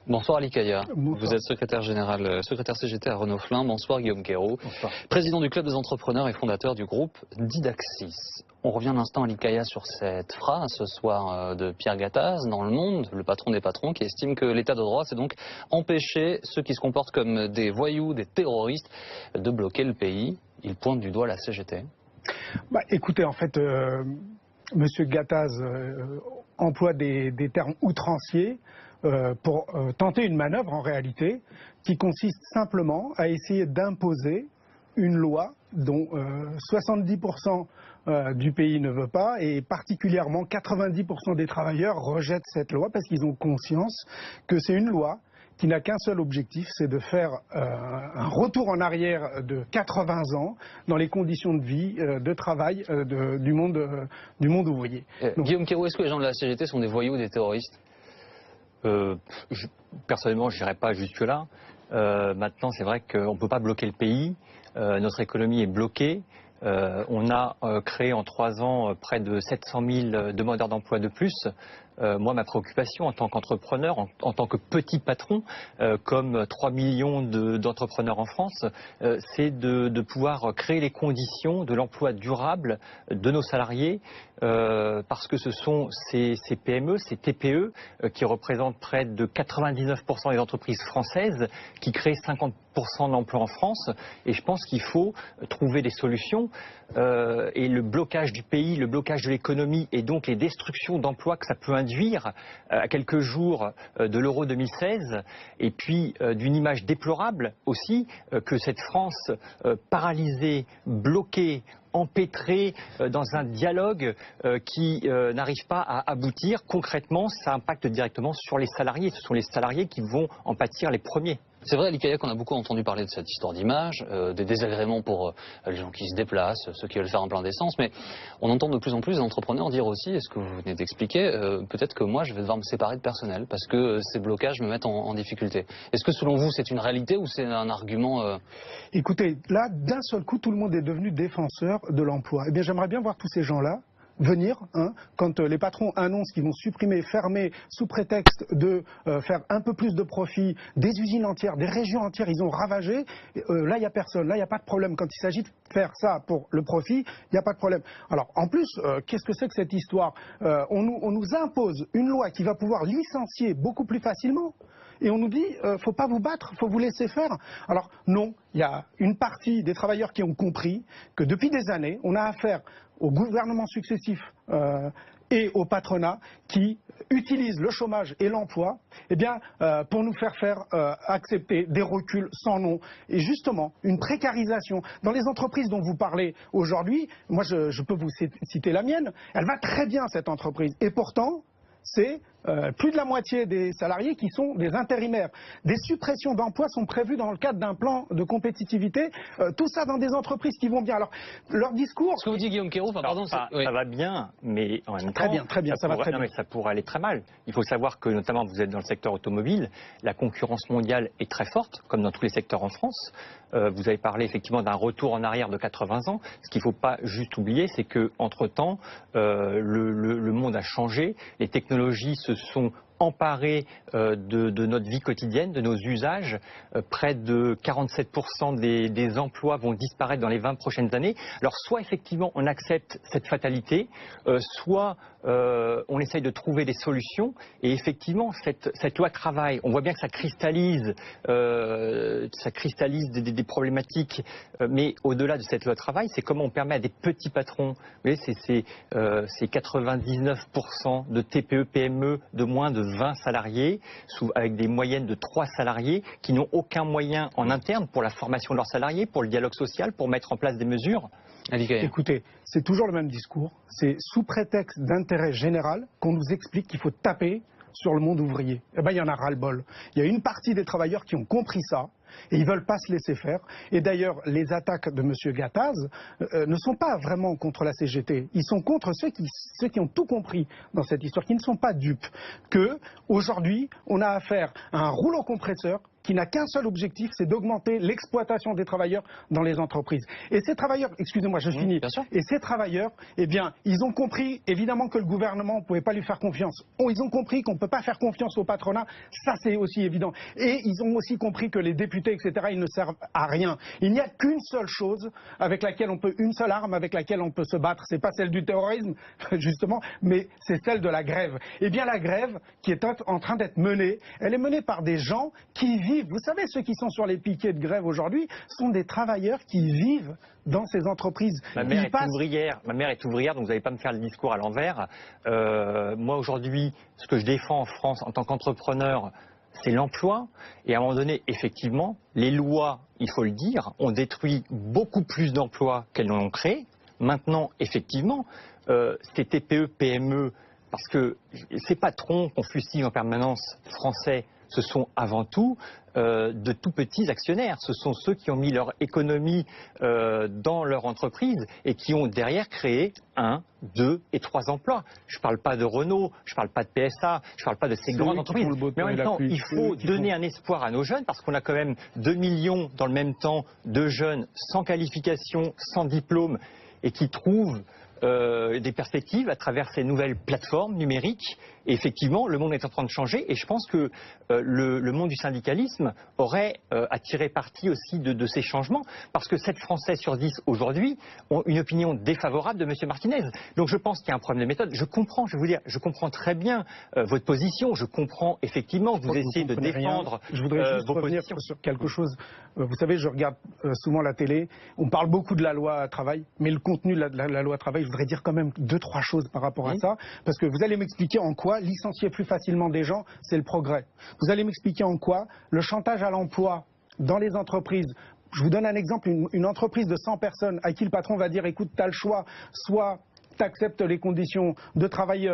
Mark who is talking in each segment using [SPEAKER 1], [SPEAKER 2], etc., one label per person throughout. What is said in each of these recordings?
[SPEAKER 1] Bonsoir Ali Kaya.
[SPEAKER 2] Bonsoir.
[SPEAKER 1] Vous êtes secrétaire général, secrétaire CGT à Renault Flin. Bonsoir Guillaume Quérault.
[SPEAKER 2] Bonsoir.
[SPEAKER 1] Président du club des entrepreneurs et fondateur du groupe Didaxis. On revient un instant Ali Kaya sur cette phrase ce soir de Pierre Gattaz dans Le Monde, le patron des patrons, qui estime que l'état de droit c'est donc empêcher ceux qui se comportent comme des voyous, des terroristes, de bloquer le pays. Il pointe du doigt la CGT.
[SPEAKER 2] Écoutez, en fait, Monsieur Gattaz emploie des termes outranciers pour tenter une manœuvre en réalité qui consiste simplement à essayer d'imposer une loi dont 70% du pays ne veut pas et particulièrement 90% des travailleurs rejettent cette loi parce qu'ils ont conscience que c'est une loi qui n'a qu'un seul objectif, c'est de faire un retour en arrière de 80 ans dans les conditions de vie, de travail du monde ouvrier.
[SPEAKER 1] Donc, Guillaume Quérault, est-ce que les gens de la CGT sont des voyous ou des terroristes?
[SPEAKER 3] Personnellement, je n'irai pas jusque-là. Maintenant, c'est vrai qu'on ne peut pas bloquer le pays. Notre économie est bloquée. On a créé en 3 ans près de 700 000 demandeurs d'emploi de plus. Moi, ma préoccupation en tant qu'entrepreneur, en tant que petit patron, comme 3 millions d'entrepreneurs en France, c'est de pouvoir créer les conditions de l'emploi durable de nos salariés, parce que ce sont ces PME, ces TPE, qui représentent près de 99% des entreprises françaises, qui créent 50% de l'emploi en France. Et je pense qu'il faut trouver des solutions. Et le blocage du pays, le blocage de l'économie et donc les destructions d'emplois que ça peut induire à quelques jours de l'Euro 2016 et puis d'une image déplorable aussi que cette France paralysée, bloquée, empêtrée dans un dialogue qui n'arrive pas à aboutir. Concrètement, ça impacte directement sur les salariés. Ce sont les salariés qui vont en pâtir les premiers.
[SPEAKER 1] C'est vrai, Ali Kaya, qu'on a beaucoup entendu parler de cette histoire d'image, des désagréments pour les gens qui se déplacent, ceux qui veulent faire un plein d'essence, mais on entend de plus en plus d'entrepreneurs dire aussi, et ce que vous venez d'expliquer, peut-être que moi je vais devoir me séparer de personnel parce que ces blocages me mettent en difficulté. Est-ce que selon vous c'est une réalité ou c'est un argument
[SPEAKER 2] Écoutez, là, d'un seul coup, tout le monde est devenu défenseur de l'emploi. Eh bien, j'aimerais bien voir tous ces gens-là venir, quand les patrons annoncent qu'ils vont supprimer, fermer, sous prétexte de faire un peu plus de profit, des usines entières, des régions entières, ils ont ravagé. Là, il n'y a personne, là, il n'y a pas de problème. Quand il s'agit de faire ça pour le profit, il n'y a pas de problème. Alors, en plus, qu'est-ce que c'est que cette histoire? On nous impose une loi qui va pouvoir licencier beaucoup plus facilement. Et on nous dit, faut pas vous battre, faut vous laisser faire. Alors non, il y a une partie des travailleurs qui ont compris que depuis des années, on a affaire aux gouvernements successifs et au patronat qui utilisent le chômage et l'emploi pour nous faire accepter des reculs sans nom. Et justement, une précarisation. Dans les entreprises dont vous parlez aujourd'hui, moi je peux vous citer la mienne, elle va très bien cette entreprise. Et pourtant, c'est plus de la moitié des salariés qui sont des intérimaires. Des suppressions d'emplois sont prévues dans le cadre d'un plan de compétitivité. Tout ça dans des entreprises qui vont bien. Alors, leur discours...
[SPEAKER 1] Ce que vous dites Guillaume Quérault,
[SPEAKER 3] ça va bien, mais en même temps...
[SPEAKER 2] Très bien, ça va très bien.
[SPEAKER 3] Mais ça pourrait aller très mal. Il faut savoir que, notamment, vous êtes dans le secteur automobile, la concurrence mondiale est très forte, comme dans tous les secteurs en France. Vous avez parlé effectivement d'un retour en arrière de 80 ans. Ce qu'il ne faut pas juste oublier, c'est qu'entre-temps, le monde a changé, les technologies se sont emparées de notre vie quotidienne, de nos usages. Près de 47% des emplois vont disparaître dans les 20 prochaines années. Alors soit effectivement on accepte cette fatalité, soit on essaye de trouver des solutions. Et effectivement, cette loi travail, on voit bien que ça cristallise des problématiques. Mais au-delà de cette loi travail, c'est comment on permet à des petits patrons, vous voyez, c'est 99% de TPE, PME de moins de 20 salariés, avec des moyennes de 3 salariés, qui n'ont aucun moyen en interne pour la formation de leurs salariés, pour le dialogue social, pour mettre en place des mesures.
[SPEAKER 2] Écoutez, c'est toujours le même discours. C'est sous prétexte d'intérêt général qu'on nous explique qu'il faut taper sur le monde ouvrier. Eh bien, il y en a ras-le-bol. Il y a une partie des travailleurs qui ont compris ça et ils ne veulent pas se laisser faire. Et d'ailleurs, les attaques de M. Gattaz ne sont pas vraiment contre la CGT. Ils sont contre ceux qui ont tout compris dans cette histoire, qui ne sont pas dupes. Qu'aujourd'hui, on a affaire à un rouleau compresseur qui n'a qu'un seul objectif, c'est d'augmenter l'exploitation des travailleurs dans les entreprises. Et ces travailleurs, excusez-moi, je finis, et ces travailleurs, eh bien, ils ont compris, évidemment, que le gouvernement ne pouvait pas lui faire confiance. Ils ont compris qu'on ne peut pas faire confiance au patronat, ça c'est aussi évident. Et ils ont aussi compris que les députés, etc., ils ne servent à rien. Il n'y a qu'une seule chose avec laquelle on peut, une seule arme avec laquelle on peut se battre, c'est pas celle du terrorisme, justement, mais c'est celle de la grève. Eh bien, la grève qui est en train d'être menée, elle est menée par des gens qui vivent. Vous savez, ceux qui sont sur les piquets de grève aujourd'hui sont des travailleurs qui vivent dans ces entreprises.
[SPEAKER 3] Ma mère est ouvrière, donc vous n'allez pas me faire le discours à l'envers. Moi, aujourd'hui, ce que je défends en France en tant qu'entrepreneur, c'est l'emploi. Et à un moment donné, effectivement, les lois, il faut le dire, ont détruit beaucoup plus d'emplois qu'elles n'en ont créé. Maintenant, effectivement, ces TPE, PME, parce que ces patrons qu'on fustige en permanence français, ce sont avant tout de tout petits actionnaires. Ce sont ceux qui ont mis leur économie dans leur entreprise et qui ont derrière créé 1, 2 et 3 emplois. Je ne parle pas de Renault, je ne parle pas de PSA, je ne parle pas de ces grandes entreprises. Mais en même temps, il faut donner un espoir à nos jeunes parce qu'on a quand même 2 millions dans le même temps de jeunes sans qualification, sans diplôme et qui trouvent des perspectives à travers ces nouvelles plateformes numériques. Et effectivement, le monde est en train de changer et je pense que le monde du syndicalisme aurait à tirer parti aussi de ces changements parce que 7 Français sur 10 aujourd'hui ont une opinion défavorable de M. Martinez. Donc je pense qu'il y a un problème de méthode. Je comprends, je vais vous dire, je comprends très bien votre position. Je comprends effectivement que vous essayez de défendre
[SPEAKER 2] Je voudrais juste revenir sur quelque chose. Vous savez, je regarde souvent la télé. On parle beaucoup de la loi travail, mais le contenu de la loi travail, je voudrais dire quand même 2-3 choses par rapport à ça. Parce que vous allez m'expliquer en quoi licencier plus facilement des gens, c'est le progrès. Vous allez m'expliquer en quoi le chantage à l'emploi dans les entreprises. Je vous donne un exemple, une entreprise de 100 personnes à qui le patron va dire écoute, tu as le choix, soit tu acceptes les conditions de travail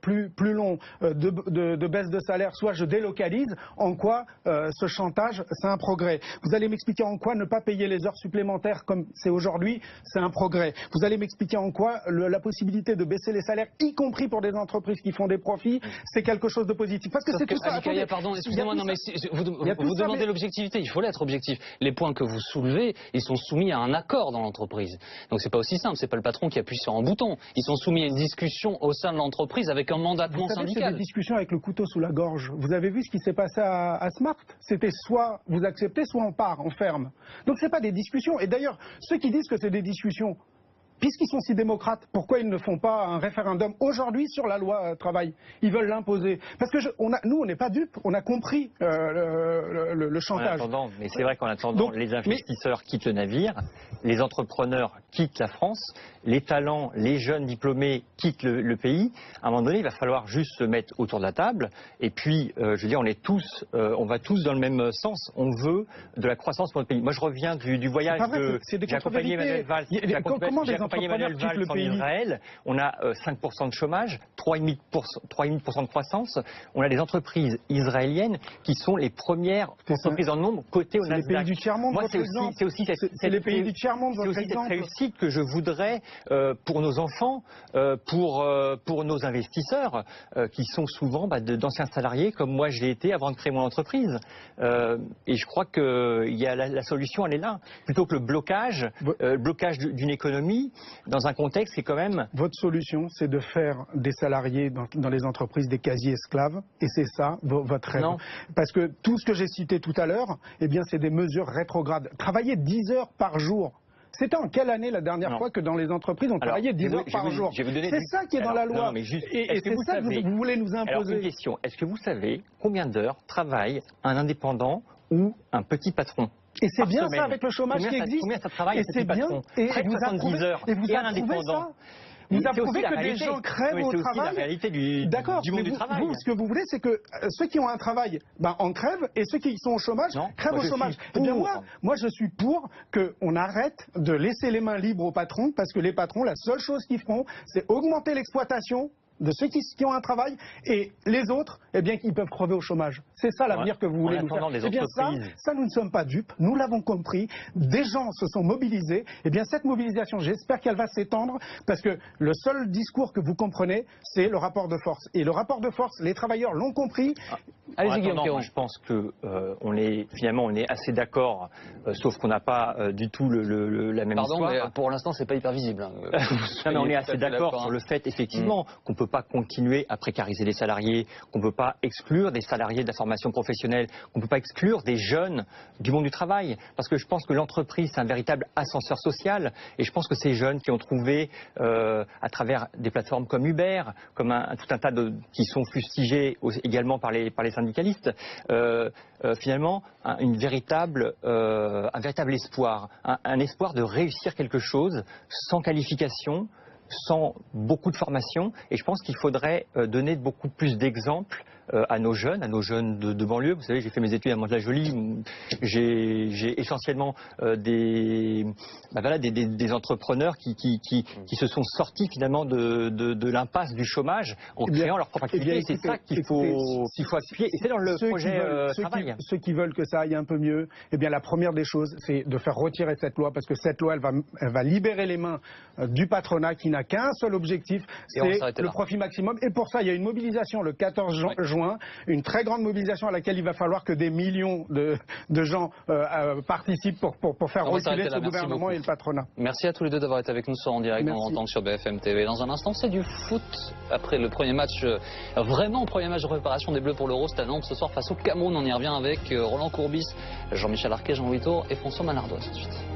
[SPEAKER 2] plus longs, de baisse de salaire, soit je délocalise, en quoi ce chantage, c'est un progrès. Vous allez m'expliquer en quoi ne pas payer les heures supplémentaires comme c'est aujourd'hui, c'est un progrès. Vous allez m'expliquer en quoi la possibilité de baisser les salaires, y compris pour des entreprises qui font des profits, c'est quelque chose de positif. Parce que c'est tout ça.
[SPEAKER 1] Attendez, pardon, excusez-moi, non mais vous demandez l'objectivité, il faut l'être objectif. Les points que vous soulevez, ils sont soumis à un accord dans l'entreprise. Donc c'est pas aussi simple, c'est pas le patron qui appuie sur un bouton. Ils sont soumis à une discussion au sein de l'entreprise avec un mandatement syndical.
[SPEAKER 2] C'est des discussions avec le couteau sous la gorge. Vous avez vu ce qui s'est passé à Smart? C'était soit vous acceptez, soit on part, on ferme. Donc c'est pas des discussions. Et d'ailleurs, ceux qui disent que c'est des discussions, puisqu'ils sont si démocrates, pourquoi ils ne font pas un référendum aujourd'hui sur la loi travail? Ils veulent l'imposer. Parce que nous, on n'est pas dupes, on a compris le chantage.
[SPEAKER 3] Mais c'est vrai qu'en attendant, les investisseurs quittent le navire, les entrepreneurs quittent la France, les talents, les jeunes diplômés quittent le pays. À un moment donné, il va falloir juste se mettre autour de la table. Et puis, je veux dire, on va tous dans le même sens. On veut de la croissance pour notre pays. Moi, je reviens du voyage j'ai accompagné Emmanuel Valls. En Israël, on a 5% de chômage, 3,5% de croissance. On a des entreprises israéliennes qui sont les premières entreprises en nombre cotées au Nasdaq.
[SPEAKER 2] C'est les pays du tiers-monde,
[SPEAKER 3] c'est aussi cette réussite que je voudrais pour nos enfants, pour nos investisseurs, qui sont souvent d'anciens salariés, comme moi je l'ai été avant de créer mon entreprise. Et je crois que la solution, elle est là. Plutôt que le blocage d'une économie, dans un contexte qui est quand même...
[SPEAKER 2] Votre solution, c'est de faire des salariés dans les entreprises des quasi-esclaves, et c'est ça votre rêve.
[SPEAKER 3] Non.
[SPEAKER 2] Parce que tout ce que j'ai cité tout à l'heure, eh bien, c'est des mesures rétrogrades. Travailler 10 heures par jour. C'était en quelle année la dernière fois que dans les entreprises on travaillait 10 heures par jour? C'est ça qui est dans la loi. Et c'est ça que vous voulez nous imposer.
[SPEAKER 3] Alors, une question. Est-ce que vous savez combien d'heures travaille un indépendant ou un petit patron?
[SPEAKER 2] Et c'est bien ça avec le chômage qui existe.
[SPEAKER 3] Combien ça travaille un petit patron? Près de 70 heures. Et un indépendant.
[SPEAKER 2] Vous approuvez que des gens crèvent au travail.
[SPEAKER 3] C'est aussi la réalité du monde du travail.
[SPEAKER 2] Vous, ce que vous voulez, c'est que ceux qui ont un travail en crèvent et ceux qui sont au chômage crèvent au chômage. Eh bien moi, je suis pour qu'on arrête de laisser les mains libres aux patrons parce que les patrons, la seule chose qu'ils feront, c'est augmenter l'exploitation de ceux qui ont un travail, et les autres, eh bien, ils peuvent crever au chômage. C'est ça l'avenir que vous voulez nous faire.
[SPEAKER 3] Les
[SPEAKER 2] eh bien, ça, nous ne sommes pas dupes, nous l'avons compris, des gens se sont mobilisés. Eh bien, cette mobilisation, j'espère qu'elle va s'étendre, parce que le seul discours que vous comprenez, c'est le rapport de force. Et le rapport de force, les travailleurs l'ont compris.
[SPEAKER 3] Allez-y, Guillaume. Je pense que on est assez d'accord, sauf qu'on n'a pas du tout la même histoire.
[SPEAKER 1] Mais pour l'instant, c'est pas hyper visible.
[SPEAKER 3] Mais on est assez d'accord sur le fait, effectivement, qu'on ne peut pas continuer à précariser les salariés, qu'on ne peut pas exclure des salariés de la formation professionnelle, qu'on ne peut pas exclure des jeunes du monde du travail. Parce que je pense que l'entreprise, c'est un véritable ascenseur social. Et je pense que ces jeunes qui ont trouvé, à travers des plateformes comme Uber, comme tout un tas qui sont fustigés également par les syndicalistes, finalement, un véritable espoir. Un espoir de réussir quelque chose sans qualification, sans beaucoup de formation, et je pense qu'il faudrait donner beaucoup plus d'exemples à nos jeunes de banlieue. Vous savez, j'ai fait mes études à Mantes-la-Jolie, j'ai essentiellement des entrepreneurs qui se sont sortis finalement de l'impasse du chômage en créant leur propre activité. C'est ça qu'il faut appuyer, et c'est dans le projet travail.
[SPEAKER 2] Ceux qui veulent que ça aille un peu mieux, eh bien la première des choses, c'est de faire retirer cette loi, parce que cette loi, elle va libérer les mains du patronat qui n'a qu'un seul objectif, c'est le profit maximum. Et pour ça, il y a une mobilisation le 14 juin, une très grande mobilisation à laquelle il va falloir que des millions de gens participent pour faire reculer ce gouvernement et le patronat.
[SPEAKER 1] Merci à tous les deux d'avoir été avec nous en direct, on entend sur BFM TV. Dans un instant, c'est du foot. Après le premier match, vraiment premier match de préparation des Bleus pour l'Euro, c'est à Nantes ce soir face au Cameroun. On y revient avec Roland Courbis, Jean-Michel Arquet, Jean-Louis Tour et François Manardois tout de suite.